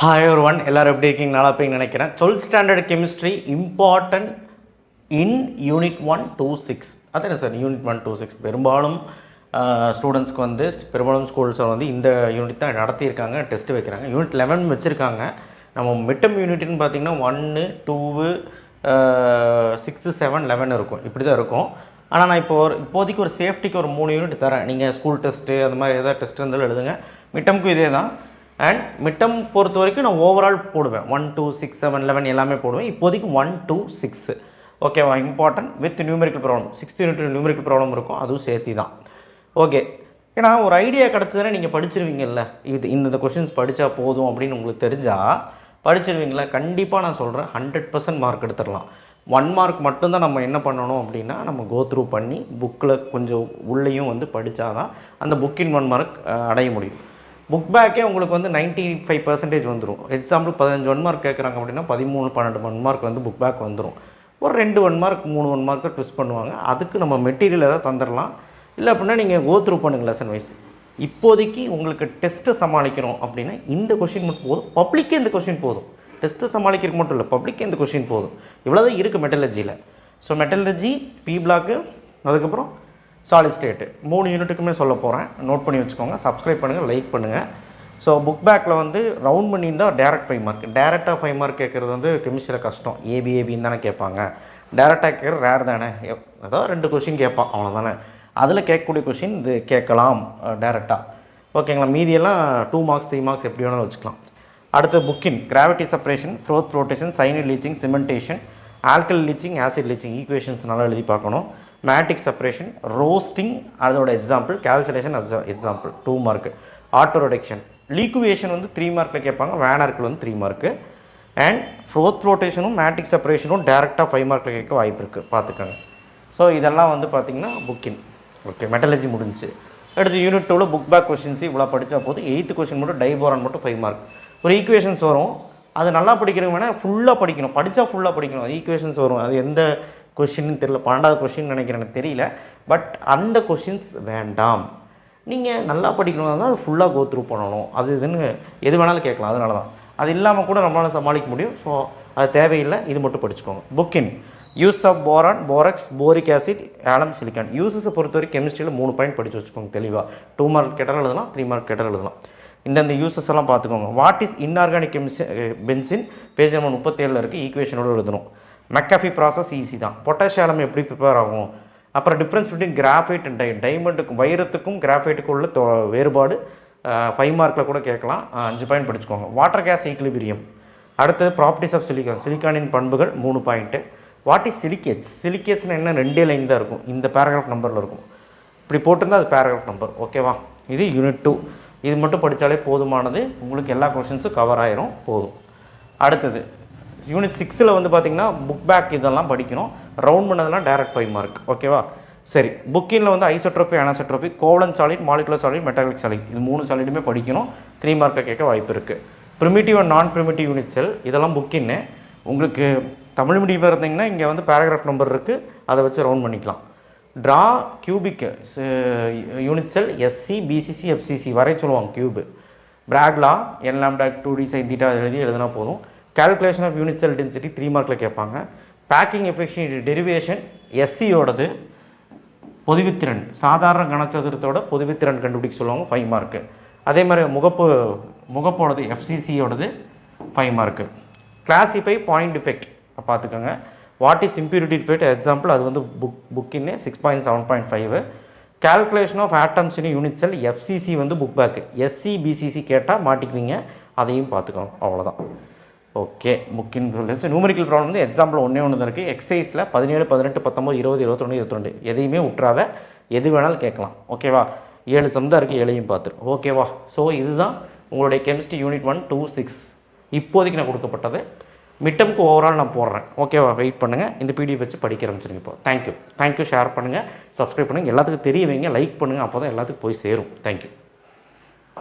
Hi ஒருவன் எல்லோரும் எப்படி இருக்கீங்க? நல்லா இருப்பீங்கன்னு நினைக்கிறேன். 12th standard chemistry important in unit 126. அது என்ன சார் யூனிட் 126? பெரும்பாலும் ஸ்டூடெண்ட்ஸ்க்கு வந்து பெரும்பாலும் ஸ்கூல்ஸில் வந்து இந்த யூனிட் தான் நடத்தியிருக்காங்க, டெஸ்ட்டு வைக்கிறாங்க. யூனிட் 11 வச்சுருக்காங்க. நம்ம மிட்டம் யூனிட்னு பார்த்திங்கன்னா 1, 2, 6, 7, 11 இருக்கும். இப்படி தான் இருக்கும். ஆனால் நான் இப்போதைக்கு ஒரு சேஃப்டிக்கு ஒரு 3 யூனிட் தரேன். நீங்கள் ஸ்கூல் டெஸ்ட்டு அந்த மாதிரி எதாவது டெஸ்ட் இருந்தாலும் எழுதுங்க. மிட்டமுக்கும் இதே தான். அண்ட் மிட்டம் பொறுத்த வரைக்கும் நான் ஓவரால் போடுவேன். 1, 2, 6, 7, 11 எல்லாமே போடுவேன். இப்போதைக்கு 1, 2, 6 ஓகேவா? Important with numerical problem. 6th unit numerical problem இருக்கும், அதுவும் சேர்த்து தான். ஓகே, ஏன்னா ஒரு ஐடியா கிடச்சதுன்னா நீங்கள் படிச்சிருவீங்கல்ல. இந்த கொஷின்ஸ் படித்தா போதும் அப்படின்னு உங்களுக்கு தெரிஞ்சால் படிச்சிருவீங்களா? கண்டிப்பாக நான் சொல்கிறேன், 100% மார்க் எடுத்துடலாம். 1 மார்க் மட்டும்தான் நம்ம என்ன பண்ணணும் அப்படின்னா, நம்ம கோ த்ரூ பண்ணி புக்கில் கொஞ்சம் உள்ளேயும் வந்து படித்தா தான் அந்த புக்கின் 1 மார்க் அடைய முடியும். புக் பேக்கே உங்களுக்கு வந்து 95% வந்துடும். எக்ஸாம்பிள் 15 1 மார்க் கேட்குறாங்க அப்படின்னா 13, 12 1 மார்க் வந்து புக் பேக் வந்துடும். ஒரு 2 1 மார்க் 3 1 மார்க் தான் ட்விஸ்ட் பண்ணுவாங்க. அதுக்கு நம்ம மெட்டீரியல் எதாவது தந்துடலாம். இல்லை அப்படின்னா நீங்கள் கோ த்ரூ பண்ணுங்கள் லெசன் வைஸ். இப்போதைக்கு உங்களுக்கு டெஸ்ட்டை சமாளிக்கணும் அப்படின்னா இந்த கொஷின் மட்டும் போதும். பப்ளிக்கே இந்த கொஷின் போதும். டெஸ்ட்டு சமாளிக்கிறது மட்டும் இல்லை, பப்ளிக்கே இந்த கொஷின் போதும். இவ்வளோ தான் இருக்குது மெட்டலர்ஜியில். ஸோ மெட்டலர்ஜி, பி பிளாக்கு, அதுக்கப்புறம் சாலிட் ஸ்டேட்டு 3 யூனிட்டுக்குமே சொல்ல போகிறேன். நோட் பண்ணி வச்சுக்கோங்க. சப்ஸ்கிரைப் பண்ணுங்கள், லைக் பண்ணுங்கள். ஸோ புக் பேக்கில் வந்து ரவுண்ட் பண்ணியிருந்தால் டேரக்ட் 5 மார்க். டேரெக்டாக 5 மார்க் கேட்குறது வந்து கெமிஸ்ட்ரியில் கஷ்டம். ஏபின்னு தானே கேட்பாங்க. டேரெக்டாக கேட்குறது ரேர் தானே. அதாவது 2 கொஷின் கேட்பான், அவ்வளோதானே. அதில் கேட்கக்கூடிய கொஷின் இது கேட்கலாம் டேரெக்டாக. ஓகேங்களா? மீதியெல்லாம் 2 மார்க்ஸ் 3 மார்க்ஸ் எப்படி வேணாலும் வச்சுக்கலாம். அடுத்து புக்கின் gravity separation, froth rotation, cyanide leaching, cementation, alkali leaching, acid leaching equations நல்லா எழுதி பார்க்கணும். மேட்ரிக் செப்பரேஷன், ரோஸ்டிங் அதோட example, calculation example 2 mark. Auto reduction, liquation வந்து 3 மார்க்கில் கேட்பாங்க. வேனர்க்கில் வந்து 3 மார்க்கு. அண்ட் ஃப்ரோத் ரொட்டேஷனும் மேட்ரிக் செப்பரேஷனும் டேரெக்டாக 5 மார்க்கில் கேட்க வாய்ப்பு இருக்குது, பார்த்துக்கோங்க. ஸோ இதெல்லாம் வந்து பார்த்திங்கன்னா புக்கின். ஓகே, மெட்டலர்ஜி முடிஞ்சு. அடுத்து யூனிட் 2ல் புக் பேக் கொஷின்ஸ் இவ்வளோ படித்தா போதும். 8th கொஷின் மட்டும் டைபோரான் மட்டும் 5 மார்க். ஒரு ஈக்குவேஷன்ஸ் வரும், அது நல்லா படிக்கிறவங்க வேணால் ஃபுல்லாக படிக்கணும். படித்தா ஃபுல்லாக படிக்கணும். அது ஈக்குவேஷன்ஸ் வரும், அது எந்த கொஷின்னு தெரியல, 12வது கொஷின் நினைக்கிறேன், எனக்கு தெரியல. பட் அந்த கொஷின்ஸ் வேண்டாம். நீங்கள் நல்லா படிக்கணும் தான் அது ஃபுல்லாக கோ த்ரூ பண்ணணும். அது இதுன்னு எது வேணாலும் கேட்கலாம். அதனால தான் அது இல்லாமல் கூட நம்மளால் சமாளிக்க முடியும். ஸோ அது தேவையில்லை, இது மட்டும் படிச்சுக்கோங்க. புக்கின் use of boron, borax, boric acid, alum, silicon. யூஸஸை பொறுத்தவரைக்கும் கெமிஸ்ட்ரியில் 3 பாயிண்ட் படித்து வச்சுக்கோங்க தெளிவாக. 2 மார்க் கேட்டால் எழுதலாம், 3 மார்க் கேட்டால் எழுதலாம். இந்த யூசஸ் எல்லாம் பார்த்துக்கோங்க. What is inorganic benzene, page number 37 இருக்குது. ஈக்குவேஷனோடு எழுதணும். மெக்கஃபி ப்ராசஸ் ஈஸி தான். பொட்டாசியம் எப்படி ப்ரிப்பேர் ஆகும், அப்புறம் டிஃப்ரென்ஸ் பிட்வீன் கிராஃபைட் அண்ட் டைமண்டுக்கும் வைரத்துக்கும் கிராஃபைட்டுக்கும் உள்ள வேறுபாடு 5 மார்க்கில் கூட கேட்கலாம். 5 பாயிண்ட் படிச்சுக்கோங்க. Water case equilibrium. அடுத்தது ப்ராப்பர்ட்டிஸ் ஆஃப் சிலிக்கான், சிலிக்கானின் பண்புகள் 3 பாயிண்ட்டு. வாட் இஸ் சிலிக்கேட்ஸ், சிலிக்கேட்ஸ்னு என்ன 2 லைன் தான் இருக்கும். இந்த பேராகிராஃப் நம்பரில் இருக்கும். இப்படி போட்டிருந்தால் அது பேராகிராஃப் நம்பர். ஓகேவா? இது யூனிட் 2. இது மட்டும் படித்தாலே போதுமானது. உங்களுக்கு எல்லா கொஷின்ஸும் கவர் ஆயிரும், போதும். அடுத்தது யூனிட் 6ல் வந்து பார்த்திங்கன்னா புக் பேக் இதெல்லாம் படிக்கணும். ரவுண்ட் பண்ணதெல்லாம் டேரக்ட் 5 மார்க். ஓகேவா? சரி, புக்கினில் வந்து isotropy, anisotropy, covalent solid, molecular solid, metallic solid, இது 3 சாலிடுமே படிக்கணும். 3 மார்க்கில் கேட்க வாய்ப்பு இருக்குது. Primitive and non primitive unit cell இதெல்லாம் புக்கின்னு. உங்களுக்கு தமிழ் மீடியம் இருந்தீங்கன்னா இங்கே வந்து பேராகிராஃப் நம்பர் இருக்குது, அதை வச்சு ரவுண்ட் பண்ணிக்கலாம். Draw cubic unit cell SC, BCC, FCC வரை சொல்லுவாங்க. Cube Bragg law, n lambda 2D sin θ எழுதினா போதும். Calculation of unit cell density 3 மார்க்கில் கேட்பாங்க. பேக்கிங் எஃபிஷியன்சி டெரிவேஷன் எஸ்சியோடது, பொதுவித்திறன் சாதாரண கனச்சதுரத்தோட பொதுவித்திறன் கண்டுபிடிக்க சொல்லுவாங்க, 5 மார்க்கு. அதே மாதிரி முகப்போடது எஃப்சிசியோடது 5 மார்க்கு. கிளாசிஃபை பாயிண்ட் டிஃபெக்ட் பார்த்துக்கோங்க. What is impurity defect example, அது வந்து புக்கின்னு 6.7.5. Calculation of atoms in unit cell FCC வந்து புக் பேக்கு. எஸ்சி பிசிசி கேட்டால் மாட்டிக்குவீங்க, அதையும் பார்த்துக்கோங்க. அவ்வளோதான். ஓகே, புக்கின் நியூமெரிக்கல் ப்ராப்ளம் வந்து எக்ஸாம்பிள் ஒன்றே தான் இருக்குது. எக்ஸசைஸில் 17, 18, 19, 20, 21, 22 எதையுமே விட்டுறாத, எது வேணாலும் கேட்கலாம். ஓகேவா? 7 சம் தான் இருக்குது, 7ஐயும் பார்த்துரு. ஓகேவா? ஸோ இதுதான் உங்களுடைய கெமிஸ்ட்ரி யூனிட் 1, 2, 6 இப்போதைக்கு நான் கொடுக்கப்பட்டது. மிட்டமுக்கு ஓவரால் நான் போடுறேன். ஓகேவா? வெயிட் பண்ணுங்கள். இந்த பிடிஎஃப் வச்சு படிக்க ஆரம்பிச்சிருங்க. இப்போ தேங்க்யூ. ஷேர் பண்ணுங்கள், சப்ஸ்கிரைப் பண்ணுங்கள், எல்லாத்துக்கும் தெரிய வைங்க, லைக் பண்ணுங்கள். அப்போ தான் எல்லாத்துக்கும் போய் சேரும். தேங்க்யூ.